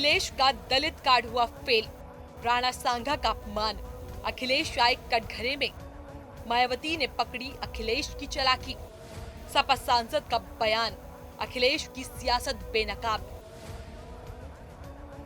अखिलेश का दलित कार्ड हुआ फेल, राणा सांघा का अपमान। अखिलेश आए कटघरे में, मायावती ने पकड़ी अखिलेश की चालाकी। सपा सांसद का बयान, अखिलेश की सियासत बेनकाब।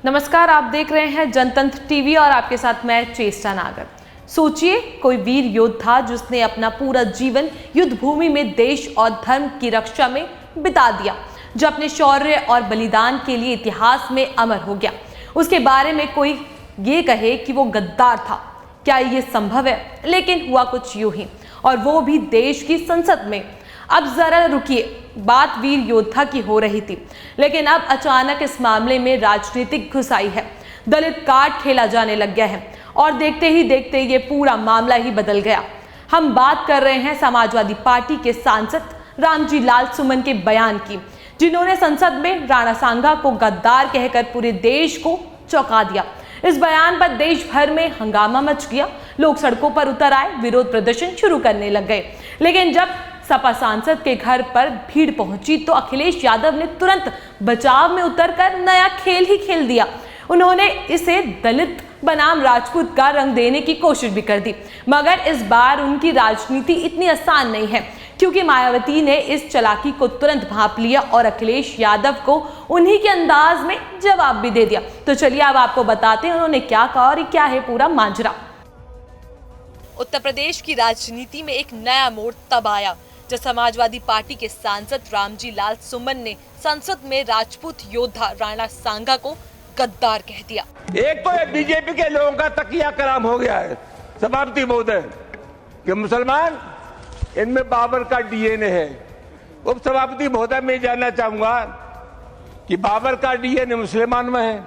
नमस्कार, आप देख रहे हैं जनतंत्र टीवी और आपके साथ मैं चेष्टा नागर। सोचिए, कोई वीर योद्धा जिसने अपना पूरा जीवन युद्ध भूमि में देश और धर्म की रक्षा में बिता दिया, जो अपने शौर्य और बलिदान के लिए इतिहास में अमर हो गया, उसके बारे में कोई ये कहे कि वो गद्दार था। क्या ये संभव है? लेकिन हुआ कुछ यूं ही, और वो भी देश की संसद में। अब जरा रुकिए, बात वीर योद्धा की हो रही थी, लेकिन अब अचानक इस मामले में राजनीतिक घुसाई है। दलित कार्ड खेला जाने लग गया है और देखते ही देखते ये पूरा मामला ही बदल गया। हम बात कर रहे हैं समाजवादी पार्टी के सांसद रामजी लाल सुमन के बयान की, जिन्होंने संसद में राणा सांघा को गद्दार कहकर पूरे देश को चौंका दिया। इस बयान पर देश भर में हंगामा मच गया। लोग सड़कों पर उतर आए, विरोध प्रदर्शन शुरू करने लग गए। लेकिन जब सपा सांसद के घर पर भीड़ पहुंची तो अखिलेश यादव ने तुरंत बचाव में उतरकर नया खेल ही खेल दिया। उन्होंने इसे दलित बनाम राजपूत का रंग देने की कोशिश भी कर दी, मगर इस बार उनकी राजनीति इतनी आसान नहीं है, क्योंकि मायावती ने इस चालाकी को तुरंत भांप लिया और अखिलेश यादव को उन्हीं के अंदाज में जवाब भी दे दिया। तो चलिए अब आपको बताते हैं उन्होंने क्या कहा और क्या है पूरा माजरा। उत्तर प्रदेश की राजनीति में एक नया मोड़ तब आया जब समाजवादी पार्टी के सांसद रामजी लाल सुमन ने संसद में राजपूत योद्धा राणा सांघा को गद्दार कह दिया। एक तो ये बीजेपी के लोगों का तकिया कलाम हो गया है सभापति महोदय कि मुसलमान इनमें बाबर का डीएनए है। उप सभापति महोदय मैं जानना चाहूंगा कि बाबर का डीएनए मुसलमान में है।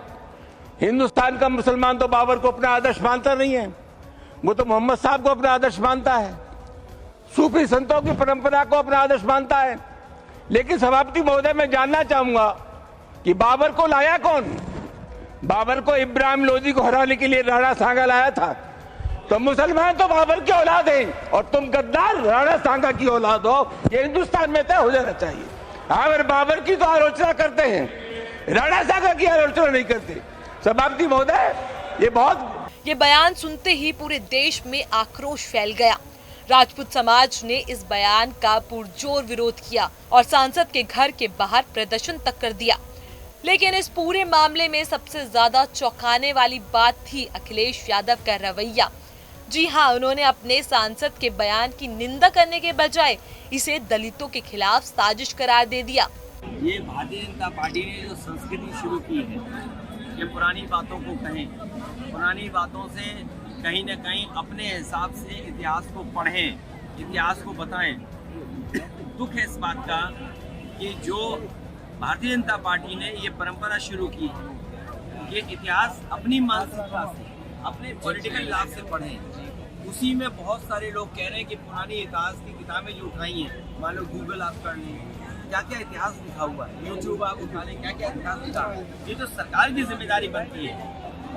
हिंदुस्तान का मुसलमान तो बाबर को अपना आदर्श मानता नहीं है, वो तो मोहम्मद साहब को अपना आदर्श मानता है, सूफी संतों की परंपरा को अपना आदर्श मानता है। लेकिन सभापति महोदय मैं जानना चाहूंगा कि बाबर को लाया कौन? बाबर को इब्राहिम लोदी को हराने के लिए राणा सांघा लाया था। तो मुसलमान तो बाबर की औलाद हैं और तुम गद्दार राणा सांघा की औलाद हो, ये हिंदुस्तान में तय हो जाना चाहिए। अगर बाबर की तो आलोचना करते हैं, राणा सांघा की आलोचना नहीं करते। सभापति महोदय ये बयान सुनते ही पूरे देश में आक्रोश फैल गया। राजपूत समाज ने इस बयान का पुरजोर विरोध किया और सांसद के घर के बाहर प्रदर्शन तक कर दिया। लेकिन इस पूरे मामले में सबसे ज्यादा चौंकाने वाली बात थी अखिलेश यादव का रवैया। जी हाँ, उन्होंने अपने सांसद के बयान की निंदा करने के बजाय इसे दलितों के खिलाफ साजिश करार दे दिया। ये भारतीय जनता पार्टी ने जो संस्कृति शुरू की है, ये पुरानी बातों को कहें, पुरानी बातों से कहीं न कहीं अपने हिसाब से इतिहास को पढ़ें, इतिहास को बताएं। दुख है इस बात का कि जो भारतीय जनता पार्टी ने ये परंपरा शुरू की है, ये इतिहास अपनी मानसिकता से, अपने पॉलिटिकल लाभ से पढ़ें। उसी में बहुत सारे लोग कह रहे हैं कि पुरानी इतिहास की किताबें जो उठाई हैं, मान लो गूगल आप कर लें, क्या क्या इतिहास लिखा हुआ है, यूट्यूब आप उठा लें, क्या क्या इतिहास लिखा है। ये तो सरकार की जिम्मेदारी बनती है,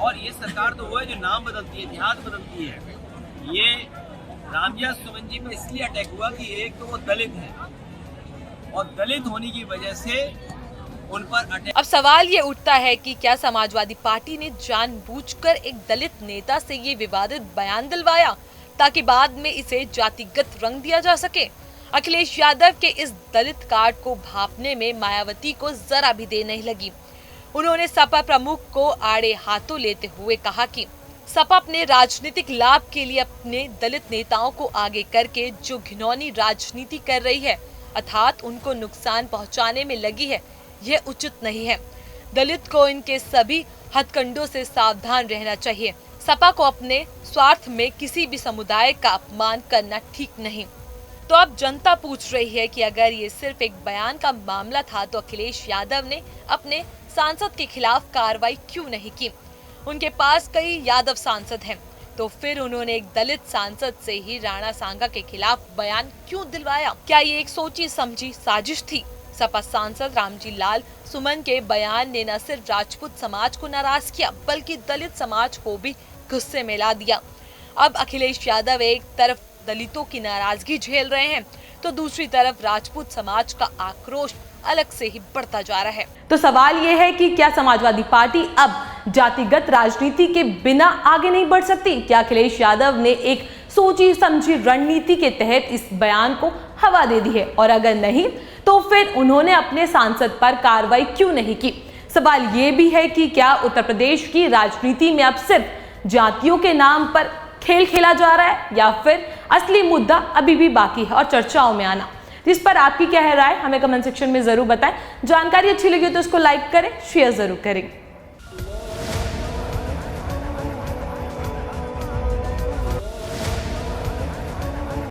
और ये सरकार तो वो है जो नाम बदलती है, इतिहास बदलती है। ये रामजी सुमन जी पे इसलिए अटैक हुआ कि एक तो वो दलित है और दलित होने की वजह से उन पर अटैक। अब सवाल ये उठता है कि क्या समाजवादी पार्टी ने जानबूझकर एक दलित नेता से ये विवादित बयान दिलवाया ताकि बाद में इसे जातिगत रंग दिया जा सके? अखिलेश यादव के इस दलित कार्ड को भांपने में मायावती को जरा भी देर नहीं लगी। उन्होंने सपा प्रमुख को आड़े हाथों लेते हुए कहा कि सपा अपने राजनीतिक लाभ के लिए अपने दलित नेताओं को आगे करके जो घिनौनी राजनीति कर रही है, अर्थात उनको नुकसान पहुंचाने में लगी है, यह उचित नहीं है। दलित को इनके सभी हथकंडों से सावधान रहना चाहिए। सपा को अपने स्वार्थ में किसी भी समुदाय का अपमान करना ठीक नहीं। तो अब जनता पूछ रही है कि अगर ये सिर्फ एक बयान का मामला था तो अखिलेश यादव ने अपने सांसद के खिलाफ कार्रवाई क्यों नहीं की? उनके पास कई यादव सांसद हैं, तो फिर उन्होंने एक दलित सांसद से ही राणा सांघा के खिलाफ बयान क्यों दिलवाया? क्या ये एक सोची समझी साजिश थी? सपा सांसद रामजी लाल सुमन के बयान ने न सिर्फ राजपूत समाज को नाराज किया, बल्कि दलित समाज को भी गुस्से में ला दिया। अब अखिलेश यादव एक तरफ दलितों की नाराजगी झेल रहे हैं, तो दूसरी तरफ राजपूत समाज का आक्रोश अलग से ही बढ़ता जा रहा है। तो सवाल यह है कि क्या समाजवादी पार्टी अब जातिगत राजनीति के बिना आगे नहीं बढ़ सकती? क्या अखिलेश यादव ने एक सोची समझी रणनीति के तहत इस बयान को हवा दे दी है? और अगर नहीं तो फिर उन्होंने अपने सांसद पर कार्रवाई क्यों नहीं की? सवाल ये भी है कि क्या उत्तर प्रदेश की राजनीति में अब सिर्फ जातियों के नाम पर खेल खेला जा रहा है या फिर असली मुद्दा अभी भी बाकी है और चर्चाओं में आना? इस पर आपकी क्या है राय? हमें कमेंट सेक्शन में जरूर बताएं। जानकारी अच्छी लगी तो इसको लाइक करें, शेयर जरूर करें।